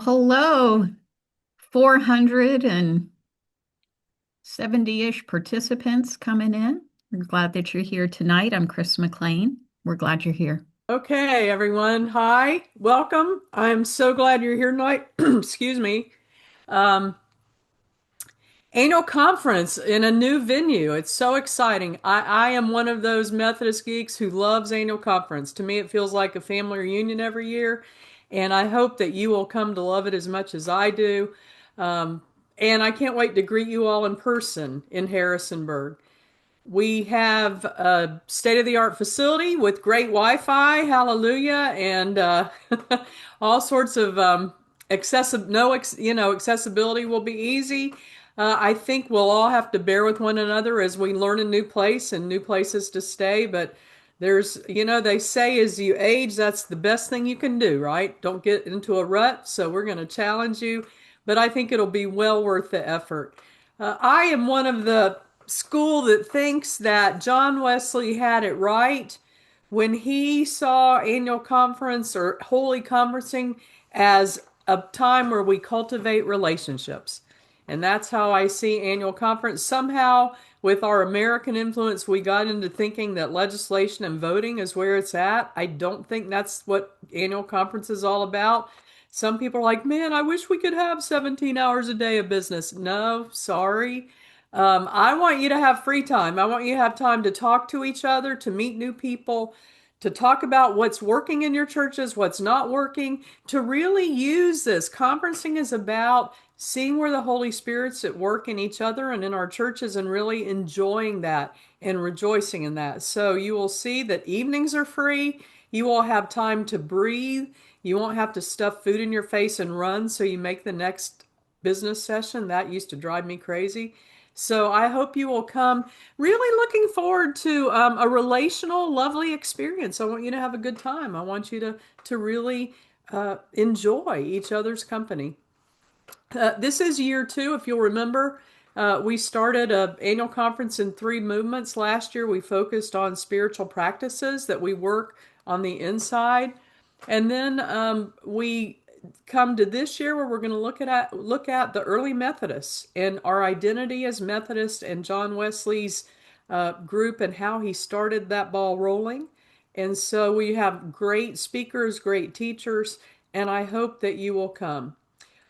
Well, hello, 470-ish participants coming in. We're glad that you're here tonight. I'm Chris McLean. We're glad you're here. Okay, everyone. Hi, welcome. I'm so glad you're here tonight. Excuse me. Um, Annual conference in a new venue. It's so exciting. I am one of those Methodist geeks who loves annual conference. To me, it feels like a family reunion every year, and I hope that you will come to love it as much as I do. Um, and I can't wait to greet you all in person in Harrisonburg. We have a state-of-the-art facility with great Wi-Fi, hallelujah, and all sorts of accessibility will be easy. I think we'll all have to bear with one another as we learn a new place and new places to stay. But they say as you age, that's the best thing you can do, right? Don't get into a rut. So we're going to challenge you, but I think it'll be well worth the effort. I am one of the school that thinks that John Wesley had it right when he saw annual conference or holy conferencing as a time where we cultivate relationships. And that's how I see annual conference. Somehow, with our American influence, we got into thinking that legislation and voting is where it's at. I don't think that's what annual conference is all about. Some people are like, man, I wish we could have 17 hours a day of business. No, sorry. I want you to have free time. I want you to have time to talk to each other, to meet new people, to talk about what's working in your churches, what's not working, to really use this. Conferencing is about seeing where the Holy Spirit's at work in each other and in our churches and really enjoying that and rejoicing in that. So you will see that evenings are free. You will have time to breathe. You won't have to stuff food in your face and run so you make the next business session. That used to drive me crazy. So I hope you will come. Really looking forward to a relational, lovely experience. I want you to have a good time. I want you to really enjoy each other's company. This is year two, if you'll remember. We started an annual conference in three movements last year. We focused on spiritual practices that we work on the inside, and then we come to this year where we're going to look at the early Methodists and our identity as Methodist and John Wesley's group and how he started that ball rolling. And so we have great speakers, great teachers, and I hope that you will come.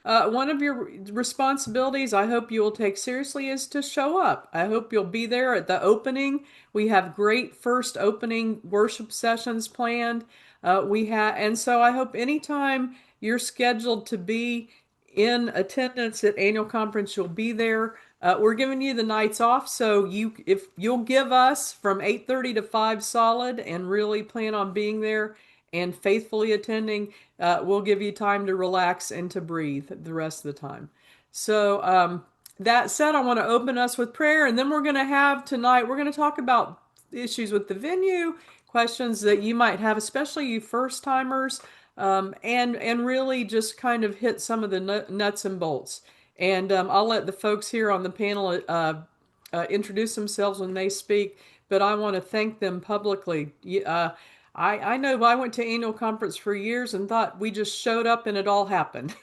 One of your responsibilities I hope you will take seriously is to show up. I hope you'll be there at the opening. We have great first opening worship sessions planned. And so I hope anytime you're scheduled to be in attendance at annual conference, you'll be there. We're giving you the nights off, so if you'll give us from 8:30 to 5 solid and really plan on being there and faithfully attending, we'll give you time to relax and to breathe the rest of the time. So, that said, I want to open us with prayer, and then we're going to talk about issues with the venue, questions that you might have, especially you first timers, and really just kind of hit some of the nuts and bolts. And I'll let the folks here on the panel introduce themselves when they speak, but I want to thank them publicly. I know I went to annual conference for years and thought we just showed up and it all happened.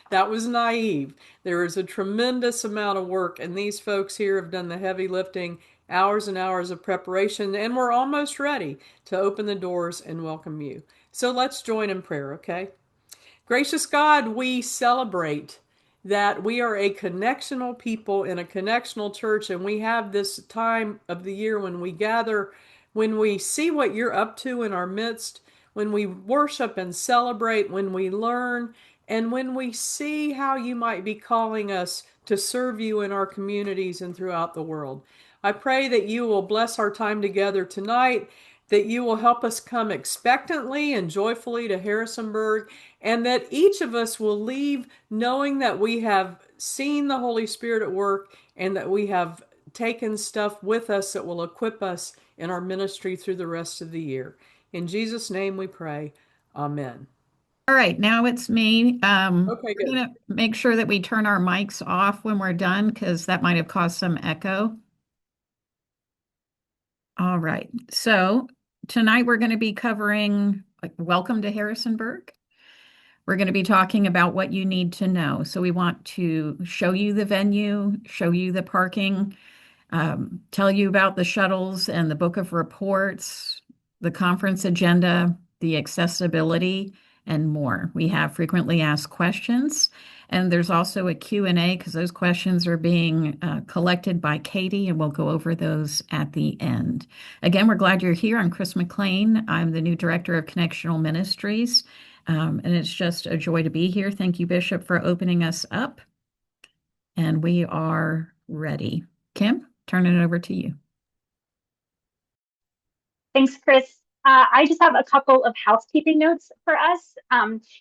That was naive. There is a tremendous amount of work, and these folks here have done the heavy lifting, hours and hours of preparation, and we're almost ready to open the doors and welcome you. So let's join in prayer, okay? Gracious God, we celebrate that we are a connectional people in a connectional church, and we have this time of the year when we gather, when we see what you're up to in our midst, when we worship and celebrate, when we learn, and when we see how you might be calling us to serve you in our communities and throughout the world. I pray that you will bless our time together tonight, that you will help us come expectantly and joyfully to Harrisonburg, and that each of us will leave knowing that we have seen the Holy Spirit at work and that we have taken stuff with us that will equip us in our ministry through the rest of the year. In Jesus' name we pray. Amen. All right, now it's me. Okay, We're good. going to make sure that we turn our mics off when we're done because that might have caused some echo. All right, so tonight we're going to be covering like welcome to Harrisonburg. We're going to be talking about what you need to know. So we want to show you the venue, show you the parking, tell you about the shuttles and the book of reports, the conference agenda, the accessibility, and more. We have frequently asked questions, and there's also a Q&A because those questions are being collected by Katie, and we'll go over those at the end. Again, we're glad you're here. I'm Chris McLean. I'm the new director of Connectional Ministries, and it's just a joy to be here. Thank you, Bishop, for opening us up, and we are ready. Kim, turn it over to you. Thanks, Chris. I just have a couple of housekeeping notes for us.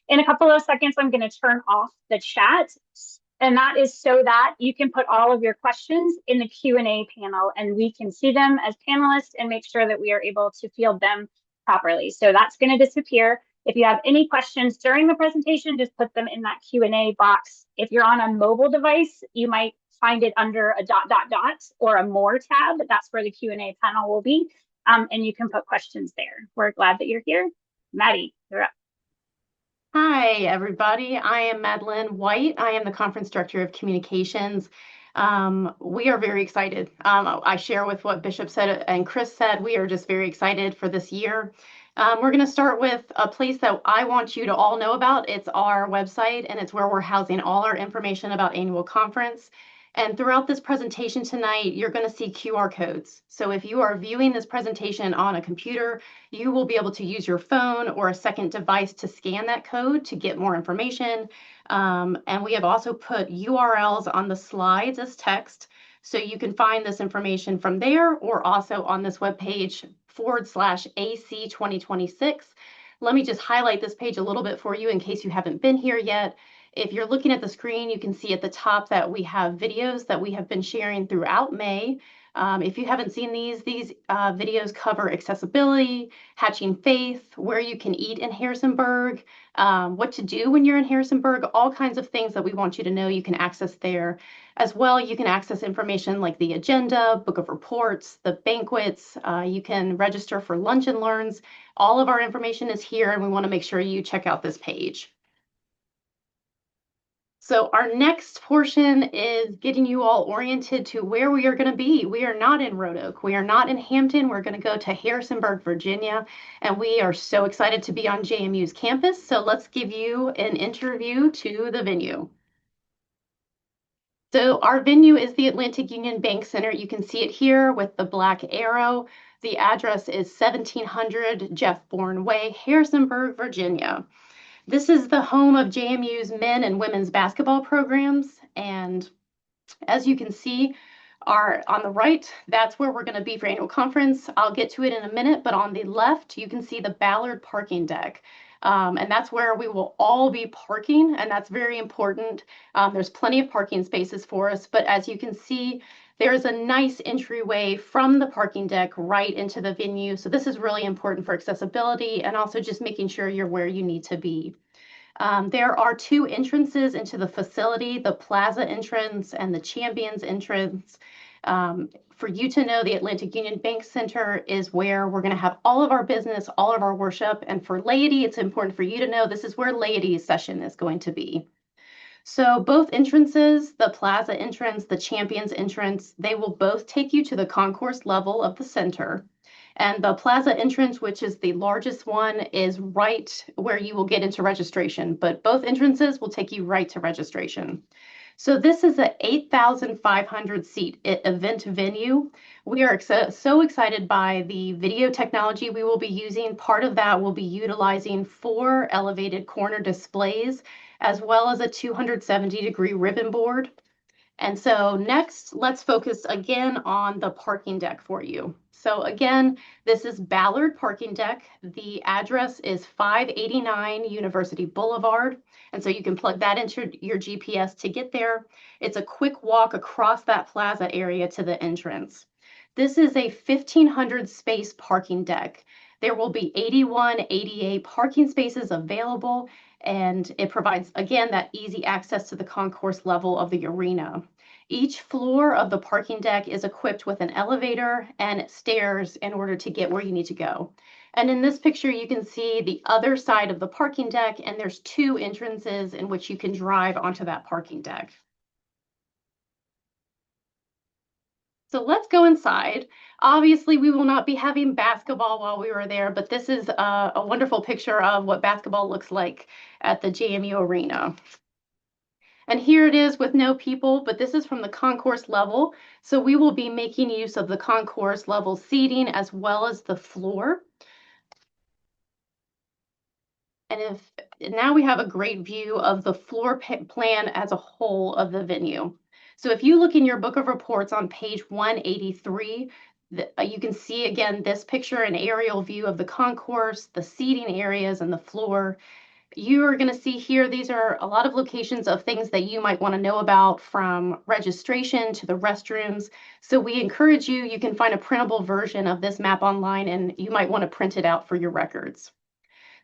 In a couple of seconds, I'm going to turn off the chat, and that is so that you can put all of your questions in the Q&A panel, and we can see them as panelists and make sure that we are able to field them properly. So that's going to disappear. If you have any questions during the presentation, just put them in that Q&A box. If you're on a mobile device, you might find it under a ... or a more tab. That's where the Q&A panel will be. And you can put questions there. We're glad that you're here. Maddie, you're up. Hi, everybody. I am Madeline White. I am the Conference Director of Communications. We are very excited. I share with what Bishop said and Chris said. We are just very excited for this year. We're going to start with a place that I want you to all know about. It's our website, and it's where we're housing all our information about annual conference. And throughout this presentation tonight, you're going to see QR codes. So if you are viewing this presentation on a computer, you will be able to use your phone or a second device to scan that code to get more information. And we have also put URLs on the slides as text. So you can find this information from there or also on this webpage /AC 2026. Let me just highlight this page a little bit for you in case you haven't been here yet. If you're looking at the screen, you can see at the top that we have videos that we have been sharing throughout May. If you haven't seen these videos cover accessibility, hatching faith, where you can eat in Harrisonburg, what to do when you're in Harrisonburg, all kinds of things that we want you to know you can access there. As well, you can access information like the agenda, book of reports, the banquets. You can register for lunch and learns. All of our information is here, and we want to make sure you check out this page. So our next portion is getting you all oriented to where we are going to be. We are not in Road Oak. We are not in Hampton. We're going to go to Harrisonburg, Virginia, and we are so excited to be on JMU's campus. So let's give you an interview to the venue. So our venue is the Atlantic Union Bank Center. You can see it here with the black arrow. The address is 1700 Jeff Bourne Way, Harrisonburg, Virginia. This is the home of JMU's men and women's basketball programs. And as you can see, on the right, that's where we're going to be for annual conference. I'll get to it in a minute, but on the left, you can see the Ballard parking deck. And that's where we will all be parking, and that's very important. There's plenty of parking spaces for us, but as you can see, there's a nice entryway from the parking deck right into the venue. So this is really important for accessibility and also just making sure you're where you need to be. There are two entrances into the facility, the Plaza entrance and the Champions entrance. For you to know, the Atlantic Union Bank Center is where we're going to have all of our business, all of our worship. And for laity, it's important for you to know this is where laity's session is going to be. So both entrances, the Plaza entrance, the Champions entrance, they will both take you to the concourse level of the center. And the Plaza entrance, which is the largest one, is right where you will get into registration. But both entrances will take you right to registration. So this is an 8,500 seat event venue. We are so excited by the video technology we will be using. Part of that will be utilizing 4 elevated corner displays, as well as a 270-degree ribbon board. And so next, let's focus again on the parking deck for you. So again, this is Ballard Parking Deck. The address is 589 University Boulevard. And so you can plug that into your GPS to get there. It's a quick walk across that plaza area to the entrance. This is a 1,500 space parking deck. There will be 81 ADA parking spaces available, and it provides, again, that easy access to the concourse level of the arena. Each floor of the parking deck is equipped with an elevator and stairs in order to get where you need to go. And in this picture, you can see the other side of the parking deck, and there's 2 entrances in which you can drive onto that parking deck. So let's go inside. Obviously, we will not be having basketball while we were there, but this is a wonderful picture of what basketball looks like at the JMU Arena. And here it is with no people, but this is from the concourse level. So we will be making use of the concourse level seating as well as the floor. And now we have a great view of the floor plan as a whole of the venue. So if you look in your book of reports on page 183, you can see again this picture, an aerial view of the concourse, the seating areas, and the floor. You are going to see here, these are a lot of locations of things that you might want to know about, from registration to the restrooms. So we encourage you, you can find a printable version of this map online, and you might want to print it out for your records.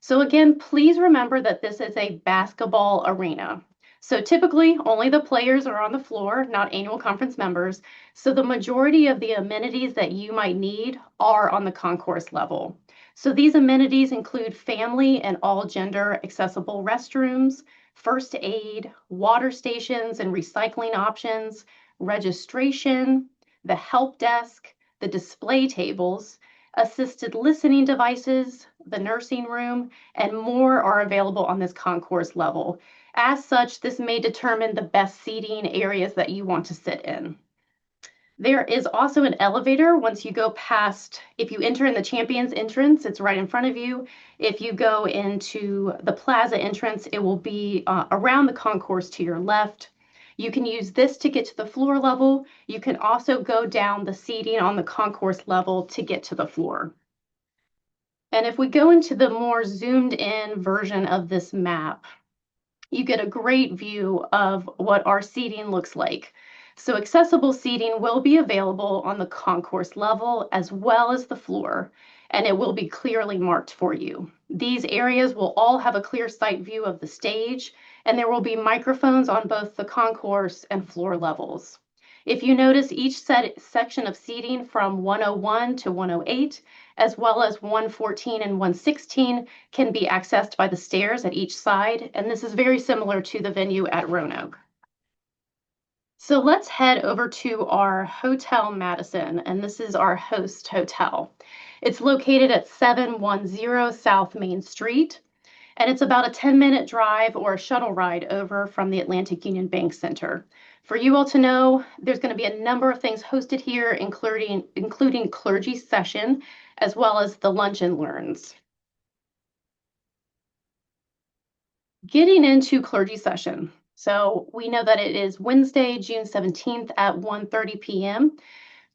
So again, please remember that this is a basketball arena. So typically only the players are on the floor, not annual conference members. So the majority of the amenities that you might need are on the concourse level. So these amenities include family and all gender accessible restrooms, first aid, water stations and recycling options, registration, the help desk, the display tables, assisted listening devices, the nursing room, and more are available on this concourse level. As such, this may determine the best seating areas that you want to sit in. There is also an elevator once you go past, if you enter in the Champions entrance, it's right in front of you. If you go into the Plaza entrance, it will be around the concourse to your left. You can use this to get to the floor level. You can also go down the seating on the concourse level to get to the floor. And if we go into the more zoomed in version of this map, you get a great view of what our seating looks like. So accessible seating will be available on the concourse level as well as the floor, and it will be clearly marked for you. These areas will all have a clear sight view of the stage, and there will be microphones on both the concourse and floor levels. If you notice, each section of seating from 101 to 108, as well as 114 and 116, can be accessed by the stairs at each side, and this is very similar to the venue at Roanoke. So let's head over to our Hotel Madison, and this is our host hotel. It's located at 710 South Main Street, and it's about a 10-minute drive or a shuttle ride over from the Atlantic Union Bank Center. For you all to know, there's going to be a number of things hosted here, including clergy session, as well as the lunch and learns. Getting into clergy session. So we know that it is Wednesday, June 17th at 1:30 p.m.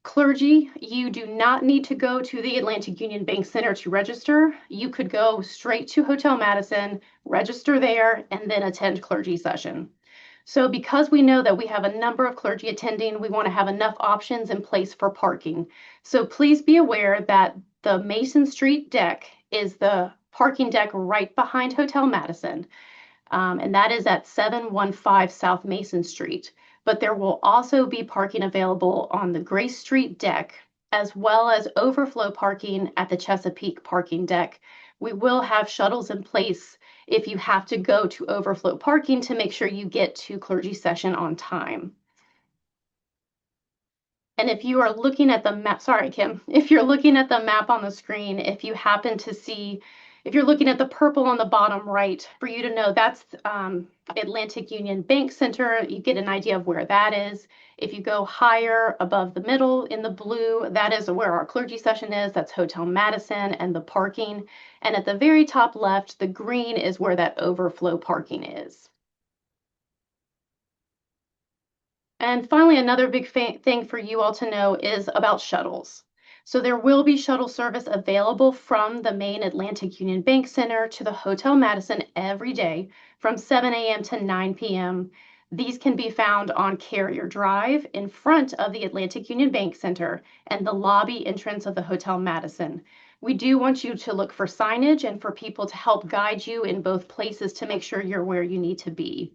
Clergy, you do not need to go to the Atlantic Union Bank Center to register. You could go straight to Hotel Madison, register there, and then attend clergy session. So because we know that we have a number of clergy attending, we want to have enough options in place for parking. So please be aware that the Mason Street deck is the parking deck right behind Hotel Madison, and that is at 715 South Mason Street. But there will also be parking available on the Grace Street deck, as well as overflow parking at the Chesapeake parking deck. We will have shuttles in place if you have to go to overflow parking to make sure you get to clergy session on time. And if you are looking at the map, sorry, Kim, if you're looking at the map on the screen, if you happen to see, if you're looking at the purple on the bottom right, for you to know that's Atlantic Union Bank Center, you get an idea of where that is. If you go higher above the middle in the blue, that is where our clergy session is. That's Hotel Madison and the parking. And at the very top left, the green is where that overflow parking is. And finally, another big thing for you all to know is about shuttles. So there will be shuttle service available from the main Atlantic Union Bank Center to the Hotel Madison every day from 7 a.m. to 9 p.m. These can be found on Carrier Drive in front of the Atlantic Union Bank Center and the lobby entrance of the Hotel Madison. We do want you to look for signage and for people to help guide you in both places to make sure you're where you need to be.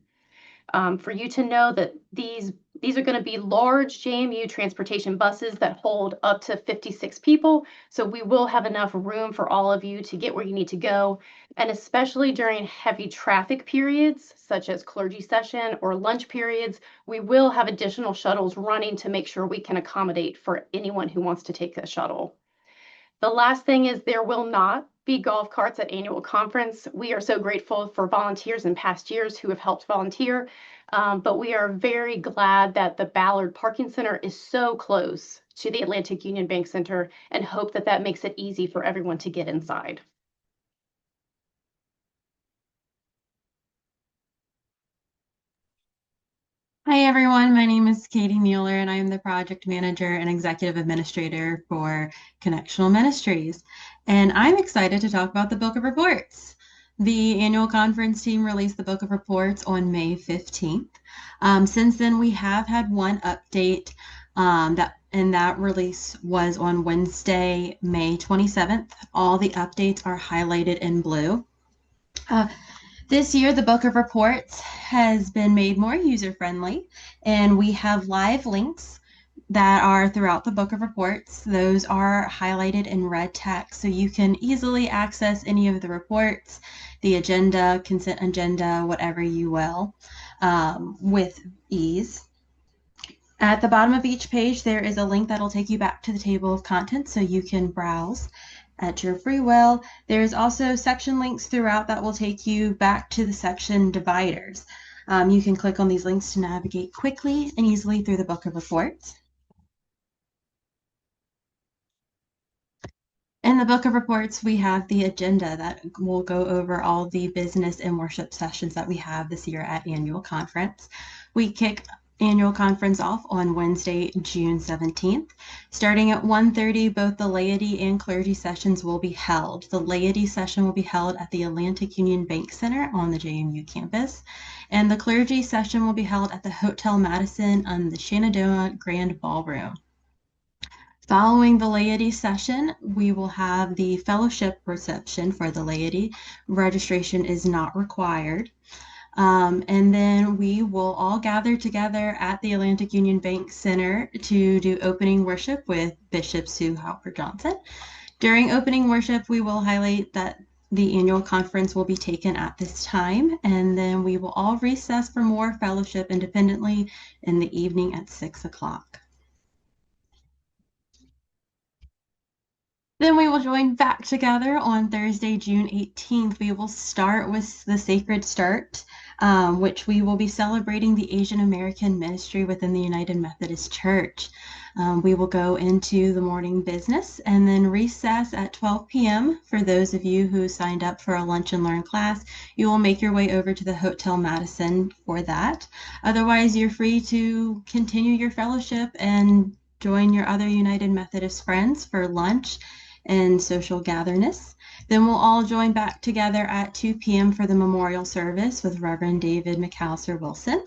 For you to know that these are going to be large JMU transportation buses that hold up to 56 people. So we will have enough room for all of you to get where you need to go. And especially during heavy traffic periods, such as clergy session or lunch periods, we will have additional shuttles running to make sure we can accommodate for anyone who wants to take a shuttle. The last thing is there will not be golf carts at annual conference. We are so grateful for volunteers in past years who have helped volunteer, but we are very glad that the Ballard Parking Center is so close to the Atlantic Union Bank Center and hope that that makes it easy for everyone to get inside. Hi everyone, my name is Katie Mueller and I am the project manager and executive administrator for Connectional Ministries. And I'm excited to talk about the Book of Reports. The annual conference team released the Book of Reports on May 15th. Since then, we have had one update and that release was on Wednesday, May 27th. All the updates are highlighted in blue. This year, the Book of Reports has been made more user-friendly, and we have live links that are throughout the Book of Reports. Those are highlighted in red text, so you can easily access any of the reports, the agenda, consent agenda, whatever you will, with ease. At the bottom of each page, there is a link that'll take you back to the table of contents so you can browse at your free will. There's also section links throughout that will take you back to the section dividers. You can click on these links to navigate quickly and easily through the Book of Reports. In the Book of Reports, we have the agenda that will go over all the business and worship sessions that we have this year at Annual Conference. We kick Annual Conference off on Wednesday, June 17th. Starting at 1:30, both the laity and clergy sessions will be held. The laity session will be held at the Atlantic Union Bank Center on the JMU campus, and the clergy session will be held at the Hotel Madison on the Shenandoah Grand Ballroom. Following the laity session, we will have the fellowship reception for the laity. Registration is not required. And then we will all gather together at the Atlantic Union Bank Center to do opening worship with Bishop Sue Halper Johnson. During opening worship, we will highlight that the annual conference will be taken at this time, and then we will all recess for more fellowship independently in the evening at 6 o'clock. Then we will join back together on Thursday, June 18th. We will start with the Sacred Start, which we will be celebrating the Asian American ministry within the United Methodist Church. We will go into the morning business and then recess at 12 p.m. For those of you who signed up for a Lunch and Learn class, you will make your way over to the Hotel Madison for that. Otherwise, you're free to continue your fellowship and join your other United Methodist friends for lunch and social gatherness. Then we'll all join back together at 2 p.m. for the memorial service with Reverend David McAllister Wilson.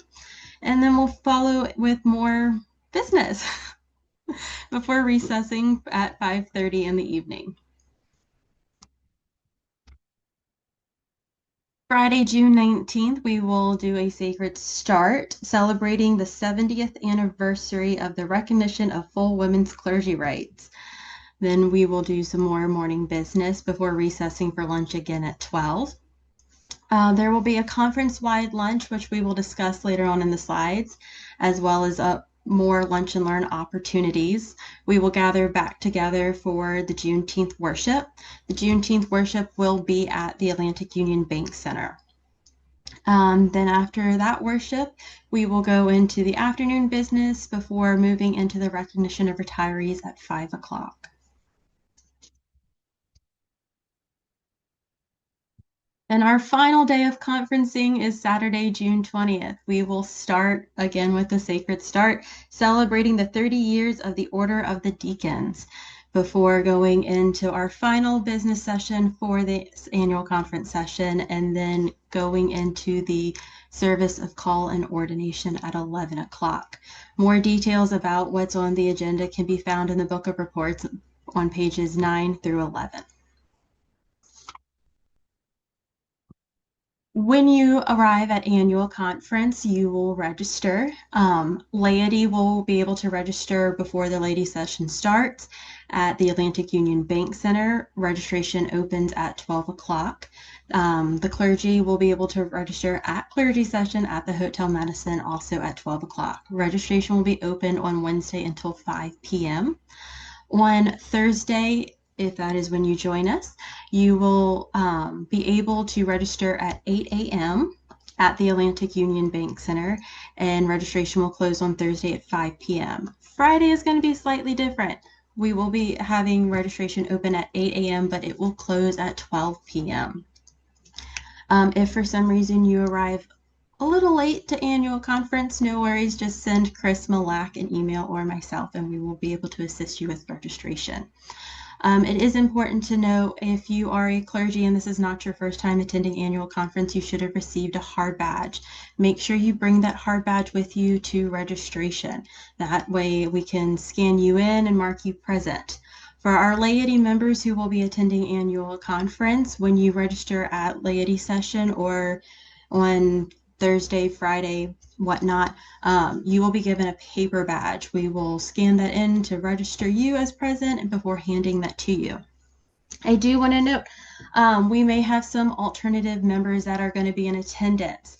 And then we'll follow with more business before recessing at 5:30 in the evening. Friday, June 19th, we will do a Sacred Start celebrating the 70th anniversary of the recognition of full women's clergy rights. Then we will do some more morning business before recessing for lunch again at 12. There will be a conference-wide lunch, which we will discuss later on in the slides, as well as more lunch and learn opportunities. We will gather back together for the Juneteenth worship. The Juneteenth worship will be at the Atlantic Union Bank Center. Then after that worship, we will go into the afternoon business before moving into the recognition of retirees at 5 o'clock. And our final day of conferencing is Saturday, June 20th. We will start again with the Sacred Start, celebrating the 30 years of the Order of the Deacons before going into our final business session for the annual conference session, and then going into the service of call and ordination at 11 o'clock. More details about what's on the agenda can be found in the Book of Reports on pages 9 through 11. When you arrive at annual conference, you will register. Laity will be able to register before the laity session starts at the Atlantic Union Bank Center. Registration opens at 12 o'clock. The clergy will be able to register at clergy session at the Hotel Medicine also at 12 o'clock. Registration will be open on Wednesday until 5 p.m. On Thursday, if that is when you join us, you will be able to register at 8 a.m. at the Atlantic Union Bank Center, and registration will close on Thursday at 5 p.m. Friday is going to be slightly different. We will be having registration open at 8 a.m., but it will close at 12 p.m. If for some reason you arrive a little late to annual conference, no worries, just send Chris Malak an email or myself and we will be able to assist you with registration. It is important to know if you are a clergy and this is not your first time attending annual conference, you should have received a hard badge. Make sure you bring that hard badge with you to registration. That way we can scan you in and mark you present. For our laity members who will be attending annual conference, when you register at laity session or on Thursday, Friday, whatnot, you will be given a paper badge. We will scan that in to register you as present and before handing that to you. I do want to note, we may have some alternative members that are going to be in attendance.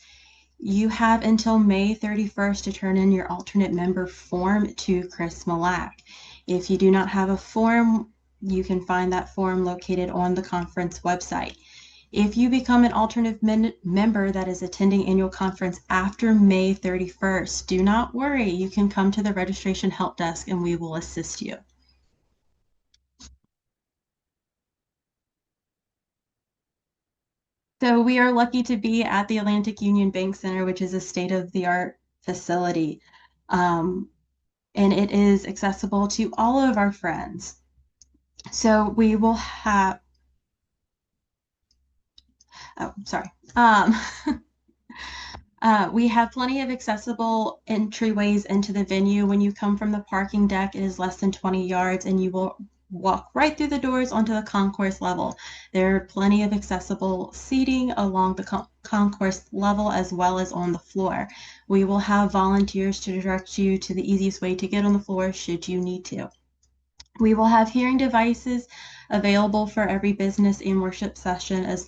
You have until May 31st to turn in your alternate member form to Chris Malak. If you do not have a form, you can find that form located on the conference website. If you become an alternate member that is attending annual conference after May 31st, do not worry. You can come to the registration help desk and we will assist you. So we are lucky to be at the Atlantic Union Bank Center, which is a state-of-the-art facility. And it is accessible to all of our friends. So we will have, oh, sorry. We have plenty of accessible entryways into the venue. When you come from the parking deck, it is less than 20 yards and you will walk right through the doors onto the concourse level. There are plenty of accessible seating along the concourse level as well as on the floor. We will have volunteers to direct you to the easiest way to get on the floor should you need to. We will have hearing devices available for every business and worship session as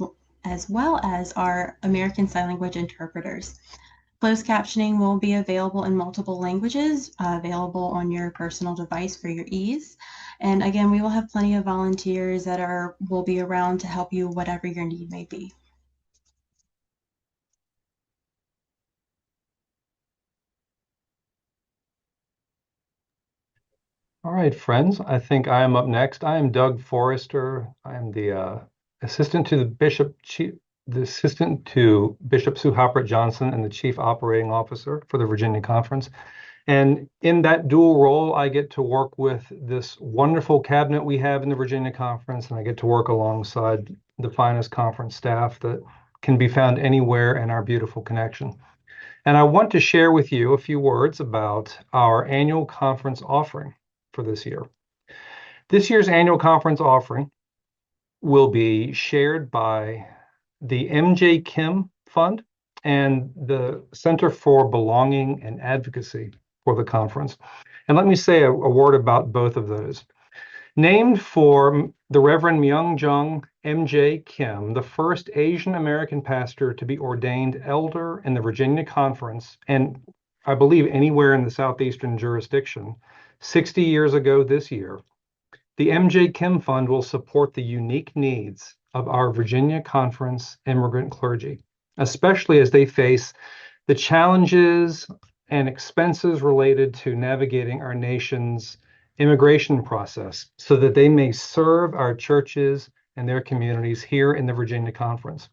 well as our American Sign Language interpreters. Closed captioning will be available in multiple languages, available on your personal device for your ease. And again, we will have plenty of volunteers that will be around to help you whatever your need may be. All right, friends, I think I am up next. I am Doug Forrester. I am the assistant to Bishop Sue Hopper Johnson and the Chief Operating Officer for the Virginia Conference. And in that dual role, I get to work with this wonderful cabinet we have in the Virginia Conference, and I get to work alongside the finest conference staff that can be found anywhere in our beautiful connection. And I want to share with you a few words about our annual conference offering for this year. This year's annual conference offering will be shared by the M.J. Kim Fund and the Center for Belonging and Advocacy for the conference. And let me say a word about both of those. Named for the Reverend Myung-Jung M.J. Kim, the first Asian American pastor to be ordained elder in the Virginia Conference, and I believe anywhere in the Southeastern jurisdiction, 60 years ago this year, the M.J. Kim Fund will support the unique needs of our Virginia Conference immigrant clergy, especially as they face the challenges and expenses related to navigating our nation's immigration process so that they may serve our churches and their communities here in the Virginia Conference.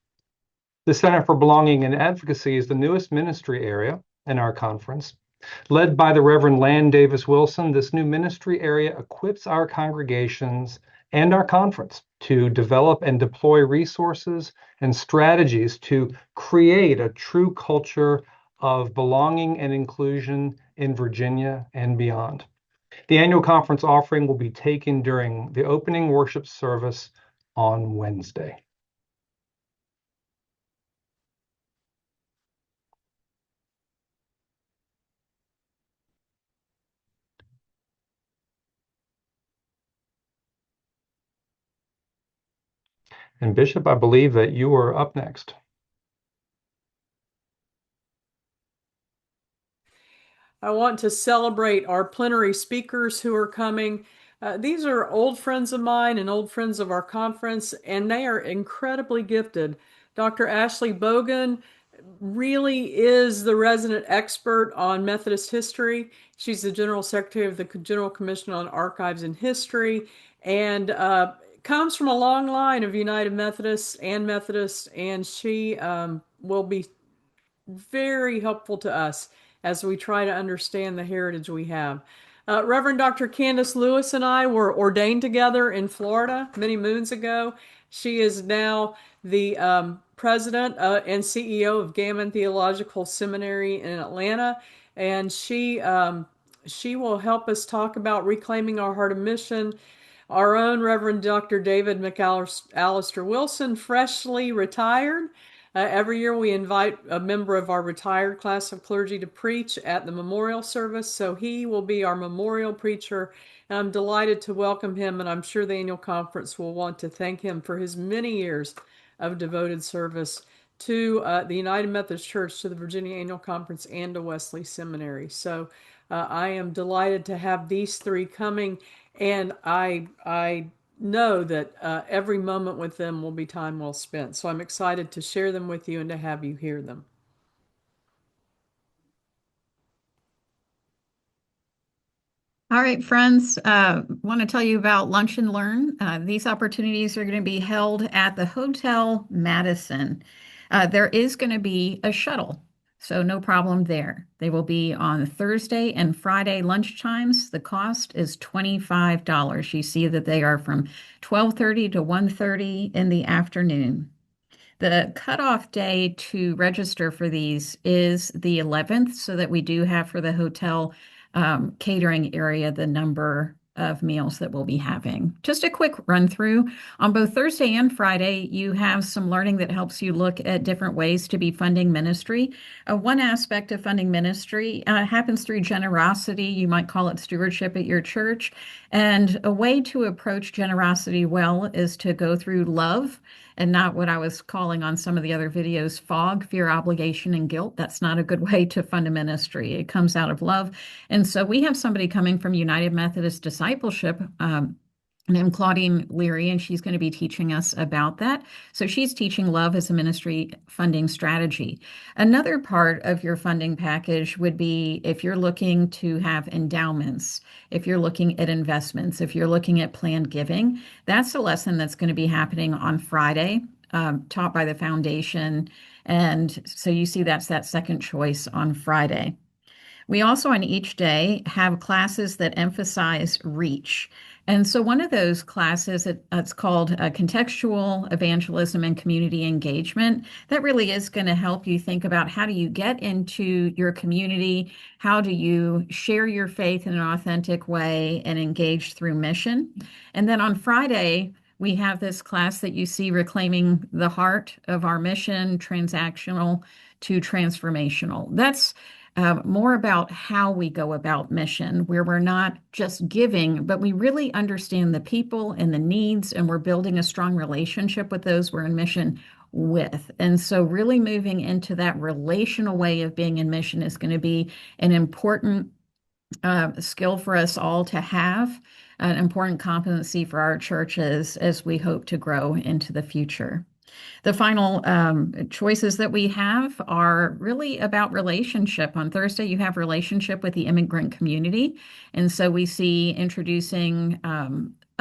The Center for Belonging and Advocacy is the newest ministry area in our conference. Led by the Reverend Lan Davis Wilson, this new ministry area equips our congregations and our conference to develop and deploy resources and strategies to create a true culture of belonging and inclusion in Virginia and beyond. The annual conference offering will be taken during the opening worship service on Wednesday. And Bishop, I believe that you are up next. I want to celebrate our plenary speakers who are coming. These are old friends of mine and old friends of our conference, and they are incredibly gifted. Dr. Ashley Bogan really is the resident expert on Methodist history. She's the General Secretary of the General Commission on Archives and History, and comes from a long line of United Methodists, and she will be very helpful to us as we try to understand the heritage we have. Reverend Dr. Candace Lewis and I were ordained together in Florida many moons ago. She is now the president and CEO of Gammon Theological Seminary in Atlanta, and she will help us talk about reclaiming our heart of mission. Our own Reverend Dr. David McAllister Wilson, freshly retired. Every year we invite a member of our retired class of clergy to preach at the memorial service, so he will be our memorial preacher. And I'm delighted to welcome him, and I'm sure the annual conference will want to thank him for his many years of devoted service to the United Methodist Church, to the Virginia Annual Conference, and to Wesley Seminary. So I am delighted to have these three coming, and I know that every moment with them will be time well spent. So I'm excited to share them with you and to have you hear them. All right, friends, want to tell you about Lunch and Learn. These opportunities are going to be held at the Hotel Madison. There is going to be a shuttle, so no problem there. They will be on Thursday and Friday lunch times. The cost is $25. You see that they are from 12:30 to 1:30 in the afternoon. The cutoff day to register for these is the 11th, so that we do have for the hotel catering area the number of meals that we'll be having. Just a quick run through. On both Thursday and Friday, you have some learning that helps you look at different ways to be funding ministry. One aspect of funding ministry happens through generosity. You might call it stewardship at your church. And a way to approach generosity well is to go through love and not what I was calling on some of the other videos, fog, fear, obligation, and guilt. That's not a good way to fund a ministry. It comes out of love. And so we have somebody coming from United Methodist Discipleship, named Claudine Leary, and she's going to be teaching us about that. So she's teaching love as a ministry funding strategy. Another part of your funding package would be if you're looking to have endowments, if you're looking at investments, if you're looking at planned giving, that's a lesson that's going to be happening on Friday, taught by the foundation. And so you see that's that second choice on Friday. We also on each day have classes that emphasize reach. And so one of those classes, it's called Contextual Evangelism and Community Engagement. That really is going to help you think about how do you get into your community? How do you share your faith in an authentic way and engage through mission? And then on Friday, we have this class that you see, Reclaiming the Heart of Our Mission, Transactional to Transformational. That's more about how we go about mission, where we're not just giving, but we really understand the people and the needs, and we're building a strong relationship with those we're in mission with. And so really moving into that relational way of being in mission is going to be an important skill for us all to have, an important competency for our churches as we hope to grow into the future. The final choices that we have are really about relationship. On Thursday, you have relationship with the immigrant community. And so we see introducing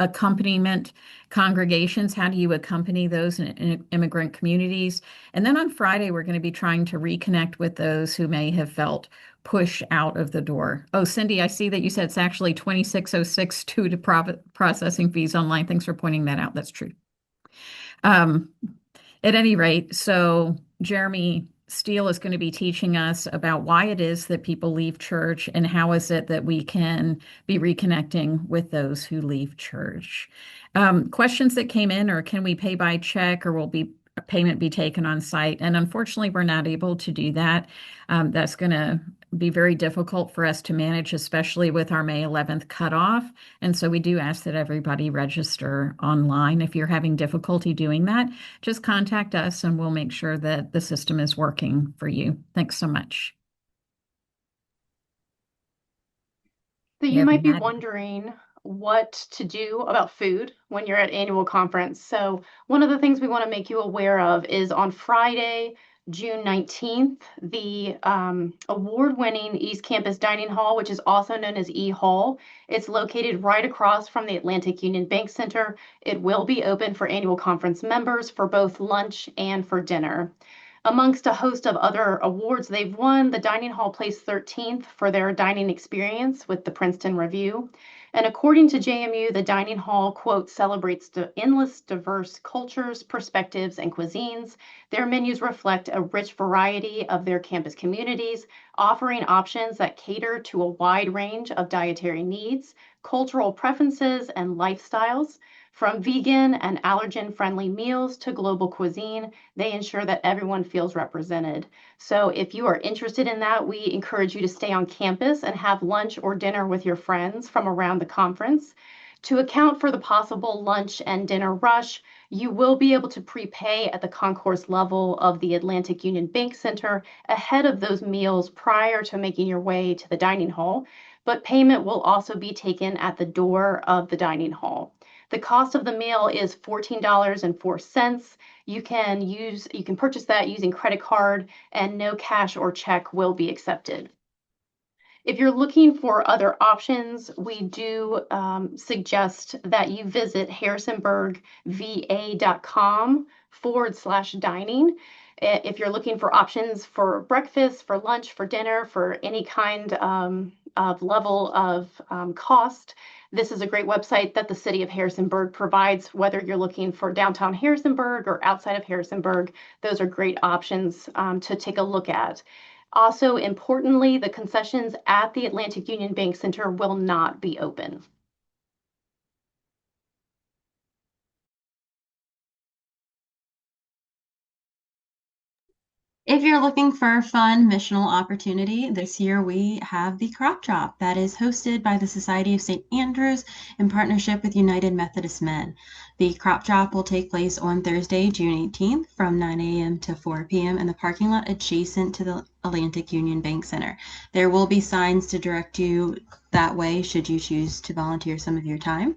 accompaniment congregations. How do you accompany those in immigrant communities? And then on Friday, we're going to be trying to reconnect with those who may have felt pushed out of the door. Oh, Cindy, I see that you said it's actually 2606 to processing fees online. Thanks for pointing that out. That's true. At any rate, so Jeremy Steele is going to be teaching us about why it is that people leave church and how is it that we can be reconnecting with those who leave church. Questions that came in are, can we pay by check, or will payment be taken on site? And unfortunately, we're not able to do that. That's going to be very difficult for us to manage, especially with our May 11th cutoff. And so we do ask that everybody register online. If you're having difficulty doing that, just contact us and we'll make sure that the system is working for you. Thanks so much. So We you have might be Maddie. wondering what to do about food when you're at annual conference. So one of the things we want to make you aware of is on Friday, June 19th, the award-winning East Campus Dining Hall, which is also known as E-Hall. It's located right across from the Atlantic Union Bank Center. It will be open for annual conference members for both lunch and for dinner. Amongst a host of other awards they've won, the dining hall placed 13th for their dining experience with the Princeton Review. And according to JMU, the dining hall, quote, celebrates the endless diverse cultures, perspectives, and cuisines. Their menus reflect a rich variety of their campus communities, offering options that cater to a wide range of dietary needs, cultural preferences, and lifestyles. From vegan and allergen-friendly meals to global cuisine, they ensure that everyone feels represented. So if you are interested in that, we encourage you to stay on campus and have lunch or dinner with your friends from around the conference. To account for the possible lunch and dinner rush, you will be able to prepay at the concourse level of the Atlantic Union Bank Center ahead of those meals prior to making your way to the dining hall, but payment will also be taken at the door of the dining hall. The cost of the meal is $14.04. You can purchase that using credit card, and no cash or check will be accepted. If you're looking for other options, we do suggest that you visit harrisonburgva.com/dining. If you're looking for options for breakfast, for lunch, for dinner, for any kind of level of cost, this is a great website that the city of Harrisonburg provides, whether you're looking for downtown Harrisonburg or outside of Harrisonburg. Those are great options to take a look at. Also, importantly, the concessions at the Atlantic Union Bank Center will not be open. If you're looking for a fun missional opportunity, this year we have the Crop Drop that is hosted by the Society of St. Andrews in partnership with United Methodist Men. The Crop Drop will take place on Thursday, June 18th from 9 a.m. to 4 p.m. in the parking lot adjacent to the Atlantic Union Bank Center. There will be signs to direct you that way should you choose to volunteer some of your time.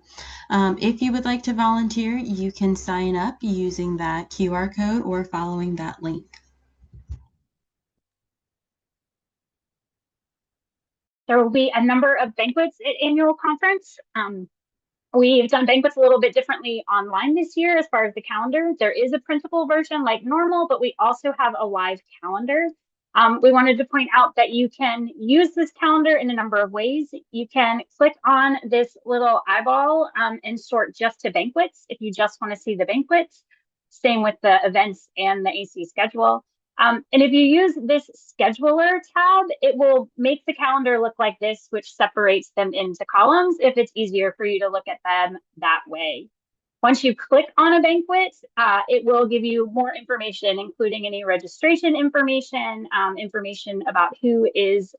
If you would like to volunteer, you can sign up using that QR code or following that link. There will be a number of banquets at annual conference. We've done banquets a little bit differently online this year as far as the calendar. There is a printable version like normal, but we also have a live calendar. We wanted to point out that you can use this calendar in a number of ways. You can click on this little eyeball and sort just to banquets if you just want to see the banquets. Same with the events and the AC schedule. And if you use this scheduler tab, it will make the calendar look like this, which separates them into columns if it's easier for you to look at them that way. Once you click on a banquet, it will give you more information, including any registration information, information about who is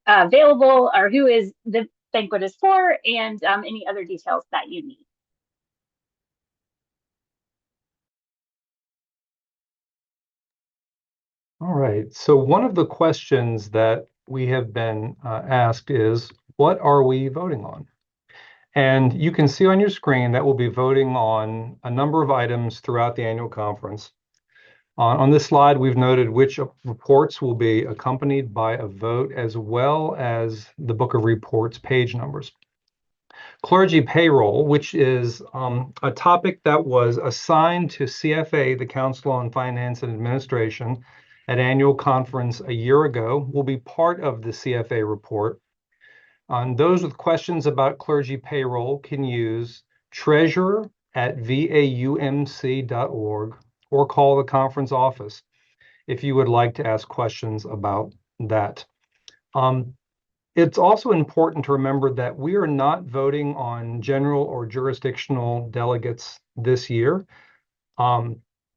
available or who is the banquet is for, and any other details that you need. All right. So one of the questions that we have been asked is, what are we voting on? And you can see on your screen that we'll be voting on a number of items throughout the annual conference. On this slide, we've noted which reports will be accompanied by a vote, as well as the Book of Reports page numbers. Clergy payroll, which is a topic that was assigned to CFA, the Council on Finance and Administration, at annual conference a year ago, will be part of the CFA report. Those with questions about clergy payroll can use treasurer@vaumc.org or call the conference office if you would like to ask questions about that. It's also important to remember that we are not voting on general or jurisdictional delegates this year.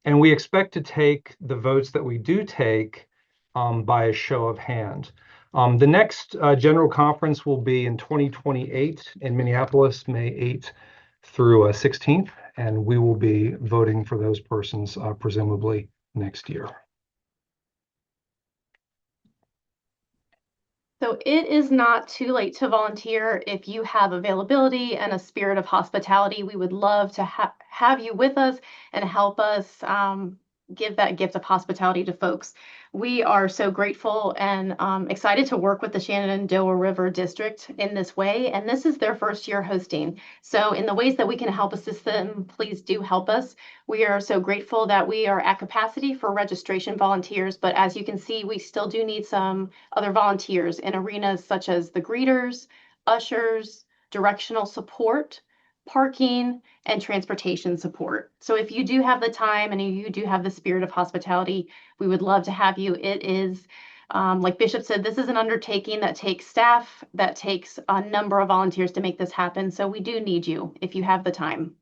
And we expect to take the votes that we do take by a show of hand. The next general conference will be in 2028 in Minneapolis, May 8th through 16th, and we will be voting for those persons presumably next year. So it is not too late to volunteer. If you have availability and a spirit of hospitality, we would love to have you with us and help us give that gift of hospitality to folks. We are so grateful and excited to work with the Shenandoah River District in this way. And this is their first year hosting. So in the ways that we can help assist them, please do help us. We are so grateful that we are at capacity for registration volunteers. But as you can see, we still do need some other volunteers in arenas such as the greeters, ushers, directional support, parking, and transportation support. So if you do have the time and you do have the spirit of hospitality, we would love to have you. It is, like Bishop said, this is an undertaking that takes staff, that takes a number of volunteers to make this happen. So we do need you if you have the time.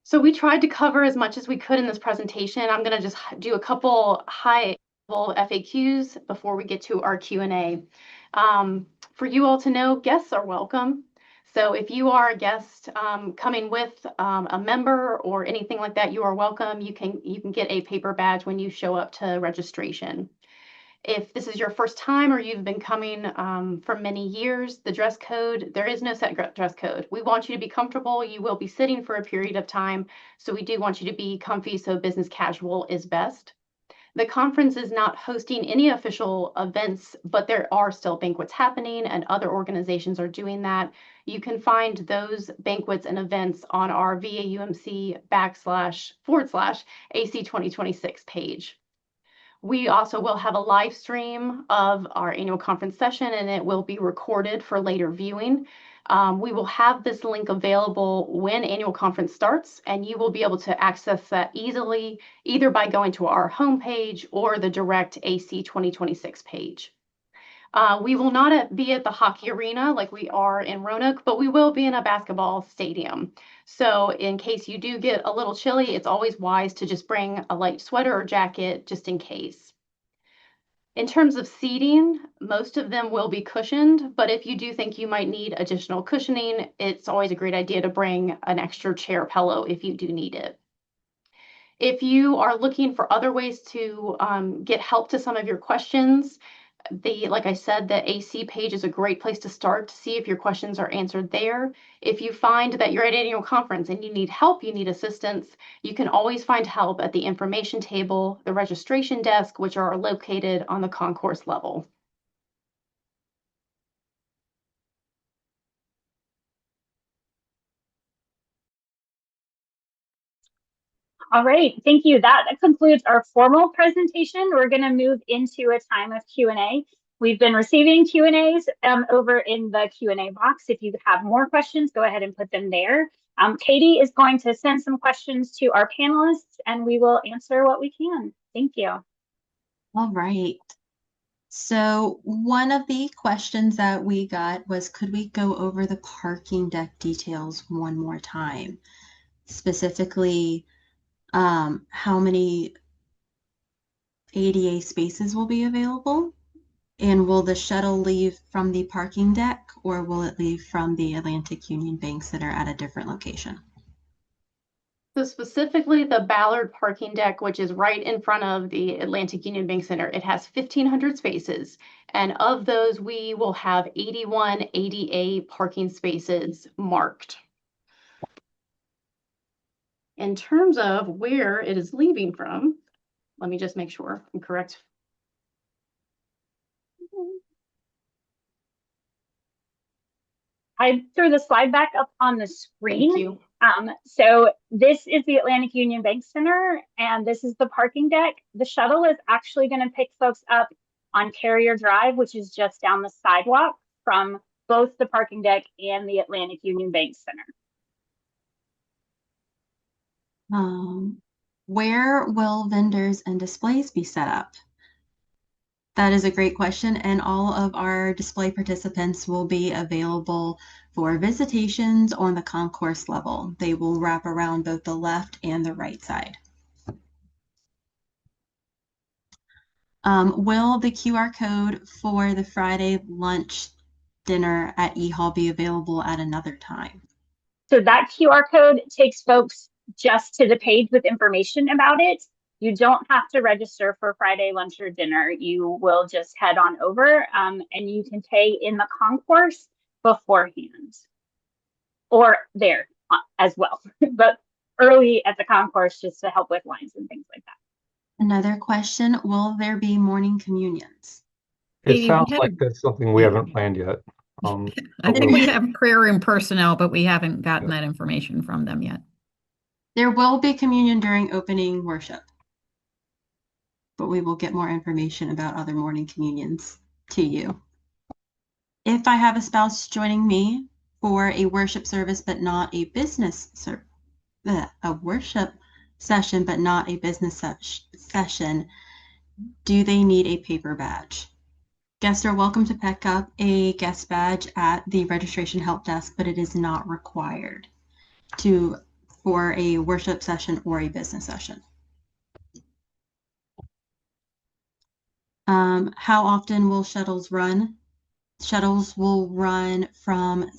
So we tried to cover as much as we could in this presentation. I'm going to just do a couple high-level FAQs before we get to our Q&A. For you all to know, guests are welcome. So if you are a guest coming with a member or anything like that, you are welcome. You can get a paper badge when you show up to registration. If this is your first time or you've been coming for many years, the dress code, there is no set dress code. We want you to be comfortable. You will be sitting for a period of time. So we do want you to be comfy, so business casual is best. The conference is not hosting any official events, but there are still banquets happening and other organizations are doing that. You can find those banquets and events on our VAUMC//AC 2026 page. We also will have a live stream of our annual conference session, and it will be recorded for later viewing. We will have this link available when annual conference starts, and you will be able to access that easily, either by going to our homepage or the direct AC 2026 page. We will not be at the hockey arena like we are in Roanoke, but we will be in a basketball stadium. So in case you do get a little chilly, it's always wise to just bring a light sweater or jacket just in case. In terms of seating, most of them will be cushioned, but if you do think you might need additional cushioning, it's always a great idea to bring an extra chair pillow if you do need it. If you are looking for other ways to get help to some of your questions, like I said, the AC page is a great place to start to see if your questions are answered there. If you find that you're at an annual conference and you need help, you need assistance, you can always find help at the information table, the registration desk, which are located on the concourse level. All right, thank you. That concludes our formal presentation. We're going to move into a time of Q&A. We've been receiving Q&As over in the Q&A box. If you have more questions, go ahead and put them there. Katie is going to send some questions to our panelists, and we will answer what we can. Thank you. All right. So one of the questions that we got was, could we go over the parking deck details one more time? Specifically, how many ADA spaces will be available? And will the shuttle leave from the parking deck, or will it leave from the Atlantic Union Bank Center at a different location? So specifically the Ballard parking deck, which is right in front of the Atlantic Union Bank Center, it has 1,500 spaces. And of those, we will have 81 ADA parking spaces marked. In terms of where it is leaving from, let me just make sure I'm correct. I threw the slide back up on the screen. Thank you. So this is the Atlantic Union Bank Center, and this is the parking deck. The shuttle is actually going to pick folks up on Carrier Drive, which is just down the sidewalk from both the parking deck and the Atlantic Union Bank Center. Where will vendors and displays be set up? That is a great question, and all of our display participants will be available for visitations on the concourse level. They will wrap around both the left and the right side. Will the QR code for the Friday lunch dinner at E Hall be available at another time? So that QR code takes folks just to the page with information about it. You don't have to register for Friday lunch or dinner. You will just head on over and you can pay in the concourse beforehand or there as well, but early at the concourse just to help with lines and things like that. Another question, will there be morning communions? It Katie, we sounds had like a, that's something we yeah, haven't planned yet. I But think we'll, we have prayer room personnel, but we haven't gotten Yeah. that information from them yet. There will be communion during opening worship, but we will get more information about other morning communions to you. If I have a spouse joining me for a worship service, but not a a worship session, but not a business session, do they need a paper badge? Guests are welcome to pick up a guest badge at the registration help desk, but it is not required for a worship session or a business session. How often will shuttles run? Shuttles will run from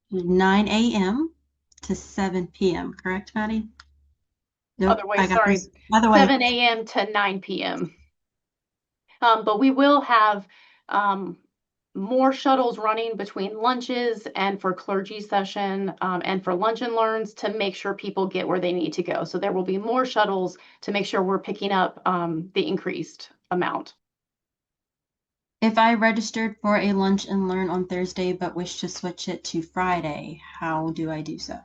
9 a.m. to 7 p.m. Correct, Maddie? Nope, Other way, I got sorry. this. Other way. 7 a.m. to 9 p.m. But we will have more shuttles running between lunches and for clergy session and for lunch and learns to make sure people get where they need to go. So there will be more shuttles to make sure we're picking up the increased amount. If I registered for a lunch and learn on Thursday but wish to switch it to Friday, how do I do so?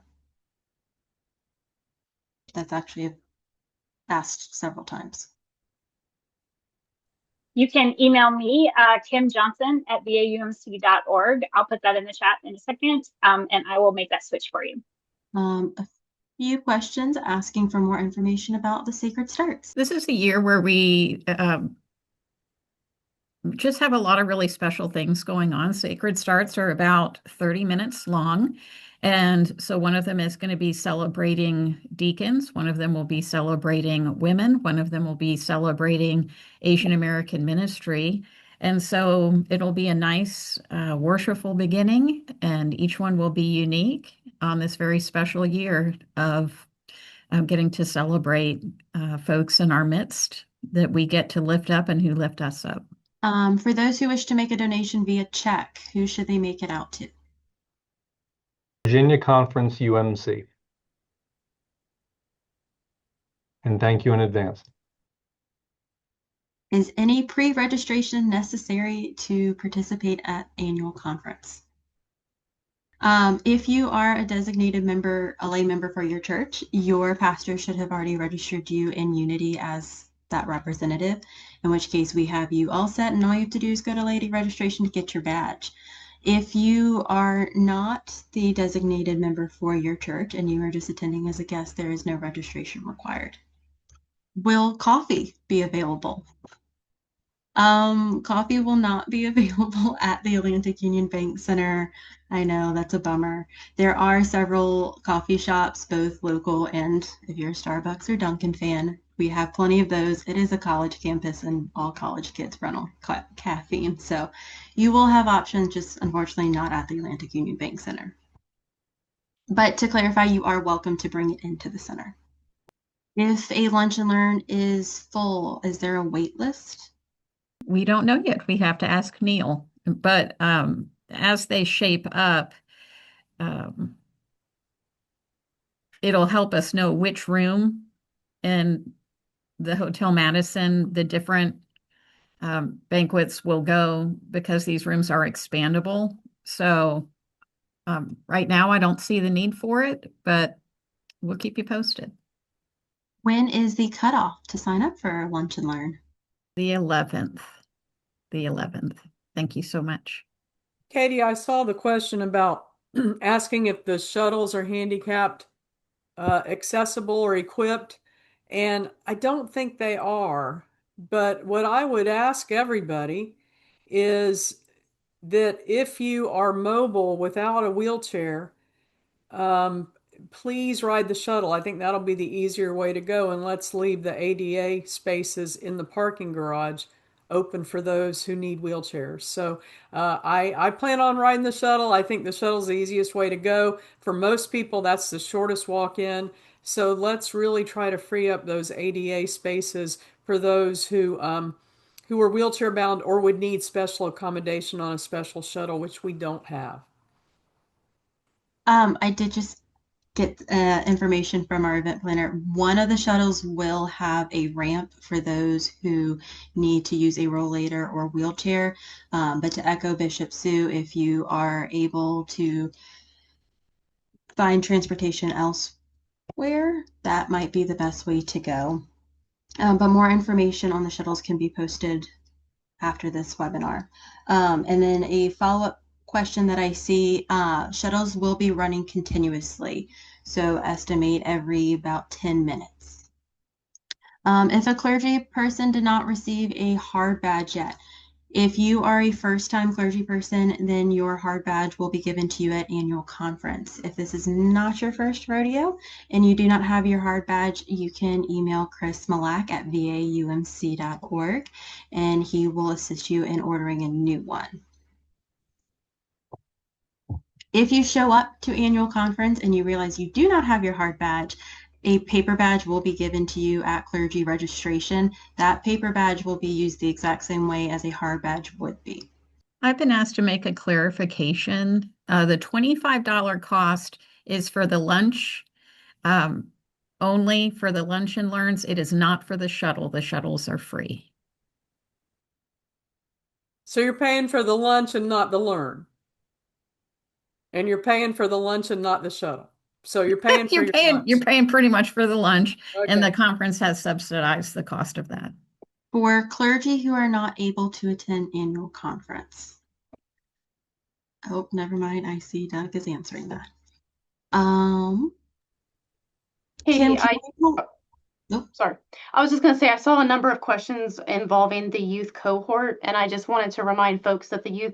That's actually asked several times. You can email me, Kim Johnson at vaumc.org. I'll put that in the chat in a second, and I will make that switch for you. A few questions asking for more information about the Sacred Starts. This is the year where we just have a lot of really special things going on. Sacred Starts are about 30 minutes long. And so one of them is going to be celebrating deacons. One of them will be celebrating women. One of them will be celebrating Asian American ministry. And so it'll be a nice, worshipful beginning, and each one will be unique on this very special year of getting to celebrate folks in our midst that we get to lift up and who lift us up. For those who wish to make a donation via check, who should they make it out to? Virginia Conference UMC. And thank you in advance. Is any pre-registration necessary to participate at annual conference? If you are a designated member, a lay member for your church, your pastor should have already registered you in Unity as that representative, in which case we have you all set and all you have to do is go to lady registration to get your badge. If you are not the designated member for your church and you are just attending as a guest, there is no registration required. Will coffee be available? Coffee will not be available at the Atlantic Union Bank Center. I know that's a bummer. There are several coffee shops, both local and if you're a Starbucks or Dunkin' fan, we have plenty of those. It is a college campus and all college kids run on caffeine. So you will have options, just unfortunately not at the Atlantic Union Bank Center. But to clarify, you are welcome to bring it into the center. If a lunch and learn is full, is there a wait list? We don't know yet. We have to ask Neil. But as they shape up, it'll help us know which room in the Hotel Madison the different banquets will go, because these rooms are expandable. So right now, I don't see the need for it, but we'll keep you posted. When is the cutoff to sign up for lunch and learn? The 11th. The 11th. Thank you so much. Katie, I saw the question about asking if the shuttles are handicapped accessible or equipped, and I don't think they are. But what I would ask everybody is that if you are mobile without a wheelchair, please ride the shuttle. I think that'll be the easier way to go. And let's leave the ADA spaces in the parking garage open for those who need wheelchairs. So I plan on riding the shuttle. I think the shuttle's the easiest way to go. For most people, that's the shortest walk in. So let's really try to free up those ADA spaces for those who are wheelchair bound or would need special accommodation on a special shuttle, which we don't have. I did just get information from our event planner. One of the shuttles will have a ramp for those who need to use a rollator or wheelchair. But to echo Bishop Sue, if you are able to find transportation elsewhere, that might be the best way to go. But more information on the shuttles can be posted after this webinar. And then a follow-up question that I see, shuttles will be running continuously. So estimate every about 10 minutes. If a clergy person did not receive a hard badge yet, if you are a first-time clergy person, then your hard badge will be given to you at annual conference. If this is not your first rodeo and you do not have your hard badge, you can email Chris Malak at vaumc.org and he will assist you in ordering a new one. If you show up to annual conference and you realize you do not have your hard badge, a paper badge will be given to you at clergy registration. That paper badge will be used the exact same way as a hard badge would be. I've been asked to make a clarification. The $25 cost is for the lunch, only for the lunch and learns. It is not for the shuttle. The shuttles are free. So you're paying for the lunch and not the learn. And you're paying for the lunch and not the shuttle. So you're paying for your lunch. You're paying pretty much for the lunch, and Okay. the conference has subsidized the cost of that. For clergy who are not able to attend annual conference. Oh, never mind. I see Doug is answering that. Katie, Sorry. I was just going to say, I saw a number of questions involving the youth cohort, and I just wanted to remind folks that the youth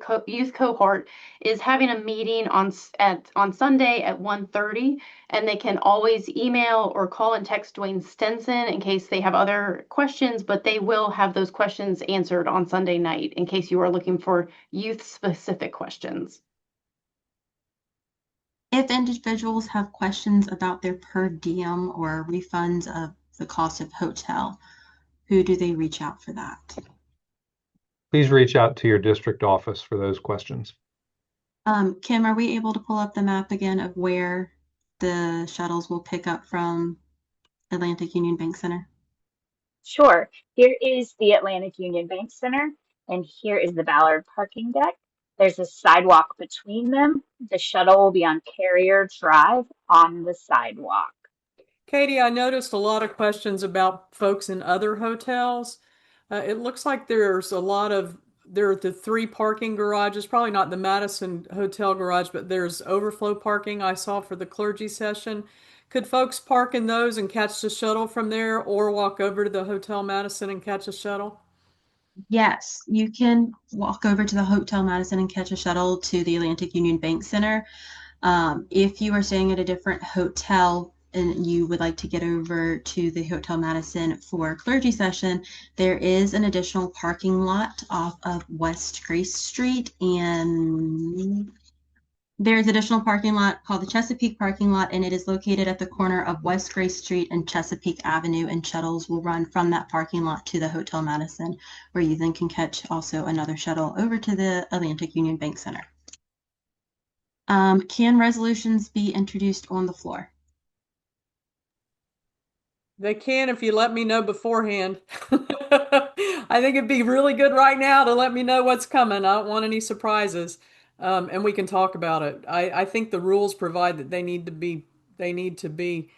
cohort is having a meeting on Sunday at 1:30, and they can always email or call and text Dwayne Stenson in case they have other questions, but they will have those questions answered on Sunday night in case you are looking for youth-specific questions. If individuals have questions about their per diem or refunds of the cost of hotel, who do they reach out for that? Please reach out to your district office for those questions. Kim, are we able to pull up the map again of where the shuttles will pick up from Atlantic Union Bank Center? Sure. Here is the Atlantic Union Bank Center, and here is the Ballard parking deck. There's a sidewalk between them. The shuttle will be on Carrier Drive on the sidewalk. Katie, I noticed a lot of questions about folks in other hotels. It looks like there are the 3 parking garages, probably not the Madison Hotel garage, but there's overflow parking I saw for the clergy session. Could folks park in those and catch the shuttle from there or walk over to the Hotel Madison and catch a shuttle? Yes, you can walk over to the Hotel Madison and catch a shuttle to the Atlantic Union Bank Center. If you are staying at a different hotel and you would like to get over to the Hotel Madison for clergy session, there is an additional parking lot off of West Grace Street, and there's additional parking lot called the Chesapeake parking lot, and it is located at the corner of West Grace Street and Chesapeake Avenue, and shuttles will run from that parking lot to the Hotel Madison, where you then can catch also another shuttle over to the Atlantic Union Bank Center. Can resolutions be introduced on the floor? They can if you let me know beforehand. I think it'd be really good right now to let me know what's coming. I don't want any surprises. And we can talk about it. I think the rules provide that they need to be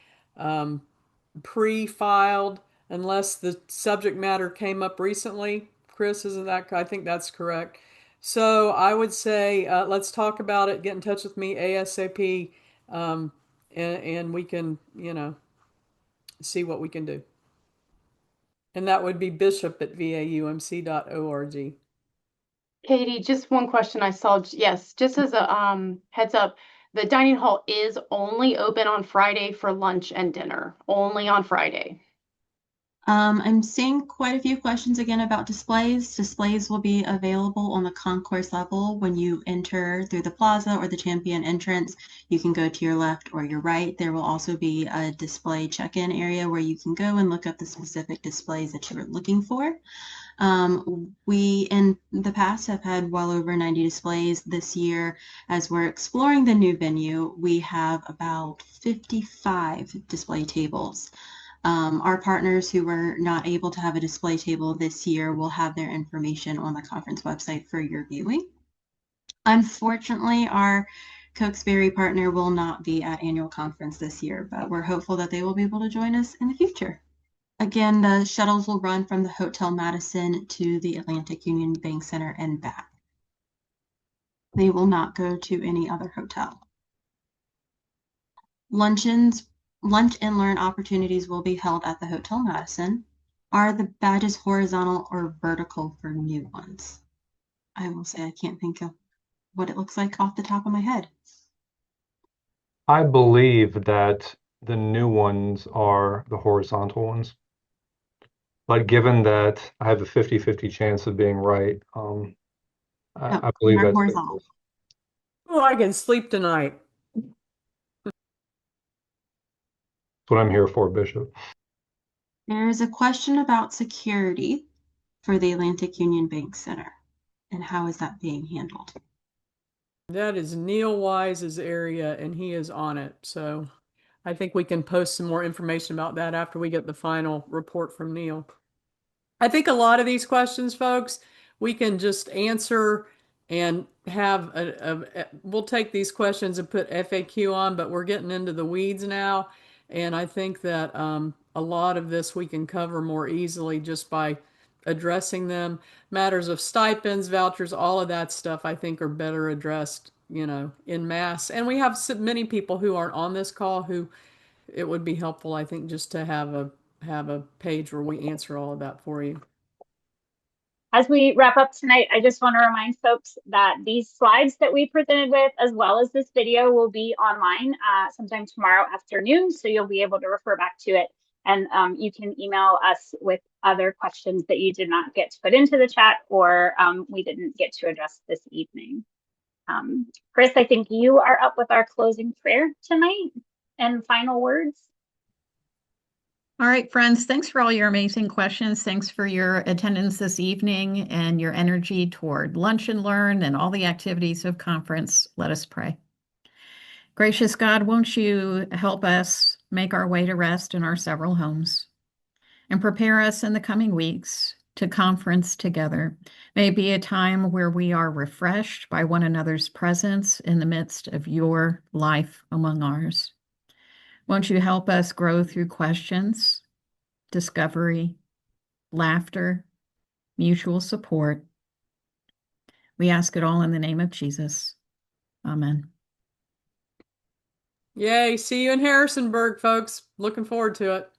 pre-filed unless the subject matter came up recently. Chris, isn't that? I think that's correct. So I would say let's talk about it. Get in touch with me ASAP, and we can, see what we can do. And that would be bishop@vaumc.org. Katie, just one question I saw. Yes, just as a heads up, The dining hall is only open on Friday for lunch and dinner, only on Friday. I'm seeing quite a few questions again about displays. Displays will be available on the concourse level when you enter through the plaza or the Champion entrance. You can go to your left or your right. There will also be a display check-in area where you can go and look up the specific displays that you're looking for. We in the past have had well over 90 displays. This year, as we're exploring the new venue, we have about 55 display tables. Our partners who were not able to have a display table this year will have their information on the conference website for your viewing. Unfortunately, our Cokesbury partner will not be at annual conference this year, but we're hopeful that they will be able to join us in the future. Again, the shuttles will run from the Hotel Madison to the Atlantic Union Bank Center and back. They will not go to any other hotel. Lunch and learn opportunities will be held at the Hotel Madison. Are the badges horizontal or vertical for new ones? I will say I can't think of what it looks like off the top of my head. I believe that the new ones are the horizontal ones. But given that I have a 50-50 chance of being right, I believe they're that's horizontal. Oh, I can sleep tonight. what I'm here for, Bishop. There's a question about security for the Atlantic Union Bank Center and how is that being handled? That is Neil Wise's area, and he is on it. So I think we can post some more information about that after we get the final report from Neil. I think a lot of these questions, folks, we can just answer and have we'll take these questions and put FAQ on, but we're getting into the weeds now. And I think that a lot of this we can cover more easily just by addressing them. Matters of stipends, vouchers, all of that stuff I think are better addressed, in mass. And we have so many people who aren't on this call who it would be helpful, I think, just to have a page where we answer all of that for you. As we wrap up tonight, I just want to remind folks that these slides that we presented with, as well as this video, will be online sometime tomorrow afternoon. So you'll be able to refer back to it. And you can email us with other questions that you did not get to put into the chat or we didn't get to address this evening. Chris, I think you are up with our closing prayer tonight and final words. All right, friends, thanks for all your amazing questions. Thanks for your attendance this evening and your energy toward Lunch and Learn and all the activities of conference. Let us pray. Gracious God, won't you help us make our way to rest in our several homes and prepare us in the coming weeks to conference together. May it be a time where we are refreshed by one another's presence in the midst of your life among ours. Won't you help us grow through questions, discovery, laughter, mutual support? We ask it all in the name of Jesus. Amen. Yay. See you in Harrisonburg, folks. Looking forward to it.